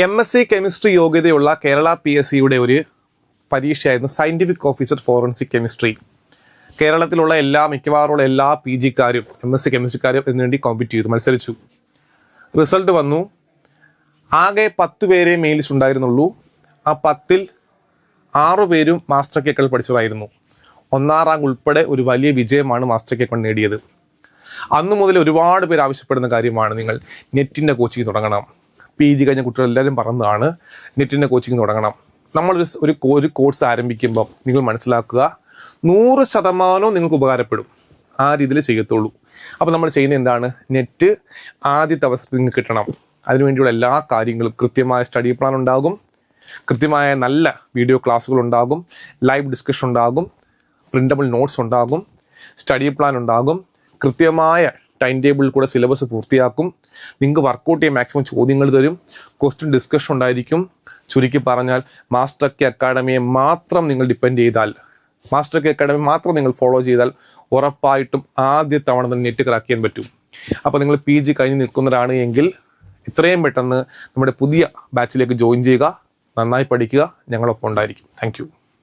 MSc chemistry യോഗ്യതയുള്ള കേരള PSCയുടെ ഒരു പരീക്ഷയായിരുന്നു scientific officer forensic chemistry. കേരളത്തിലുള്ള മിക്കവാറുള്ള എല്ലാ PG കാരും MSc കെമിസ്ട്രിക്കാരും ഇതിനുവേണ്ടി കോമ്പീറ്റ് ചെയ്തു, മത്സരിച്ചു. റിസൾട്ട് വന്നു. ആകെ 10 പേരെ മെയിൽസ് ഉണ്ടായിരുന്നുള്ളൂ. ആ 10ൽ 6 പേരും മാസ്റ്റർ കേക്കൾ പഠിച്ചതായിരുന്നു. 1ാം റാങ്ക് ഉൾപ്പെടെ ഒരു വലിയ വിജയമാണ് മാസ്റ്റർ കേക്കൾ നേടിയത്. അന്നു മുതൽ ഒരുപാട് പേര് ആവശ്യപ്പെടുന്ന കാര്യമാണ്, നിങ്ങൾ നെറ്റിൻ്റെ കോച്ചിങ് തുടങ്ങണം. PG കഴിഞ്ഞ കുട്ടികൾ എല്ലാവരും പറഞ്ഞതാണ് നെറ്റിൻ്റെ കോച്ചിങ് തുടങ്ങണം. നമ്മൾ ഒരു കോഴ്സ് ആരംഭിക്കുമ്പോൾ നിങ്ങൾ മനസ്സിലാക്കുക, 100% നിങ്ങൾക്ക് ഉപകാരപ്പെടും. ആ രീതിയിൽ ചെയ്യത്തുള്ളൂ. അപ്പോൾ നമ്മൾ ചെയ്യുന്നത് എന്താണ്? നെറ്റ് ആദ്യത്തെ അവസരത്തിൽ നിങ്ങൾക്ക് കിട്ടണം. അതിനുവേണ്ടിയുള്ള എല്ലാ കാര്യങ്ങളും, കൃത്യമായ സ്റ്റഡി പ്ലാൻ ഉണ്ടാകും, കൃത്യമായ നല്ല വീഡിയോ ക്ലാസ്സുകൾ ഉണ്ടാകും, ലൈവ് ഡിസ്കഷൻ ഉണ്ടാകും, പ്രിൻ്റബിൾ നോട്ട്സ് ഉണ്ടാകും, സ്റ്റഡി പ്ലാൻ ഉണ്ടാകും, കൃത്യമായ ടൈം ടേബിളിൽ കൂടെ സിലബസ് പൂർത്തിയാക്കും. നിങ്ങൾക്ക് വർക്കൗട്ട് ചെയ്യാൻ മാക്സിമം ചോദ്യങ്ങൾ തരും, ക്വസ്റ്റ്യൻ ഡിസ്കഷൻ ഉണ്ടായിരിക്കും. ചുരുക്കി പറഞ്ഞാൽ മാസ്റ്റർ കെ അക്കാഡമിയെ മാത്രം നിങ്ങൾ ഡിപ്പെൻഡ് ചെയ്താൽ, മാസ്റ്റർ കെ അക്കാഡമി മാത്രം നിങ്ങൾ ഫോളോ ചെയ്താൽ ഉറപ്പായിട്ടും ആദ്യ തവണ തന്നെ നെറ്റ് ക്രാക്ക് ചെയ്യാൻ പറ്റും. അപ്പോൾ നിങ്ങൾ PG കഴിഞ്ഞ് നിൽക്കുന്നവരാണ് എങ്കിൽ എത്രയും പെട്ടെന്ന് നമ്മുടെ പുതിയ ബാച്ചിലേക്ക് ജോയിൻ ചെയ്യുക. നന്നായി പഠിക്കുക. ഞങ്ങളൊപ്പം ഉണ്ടായിരിക്കും. താങ്ക്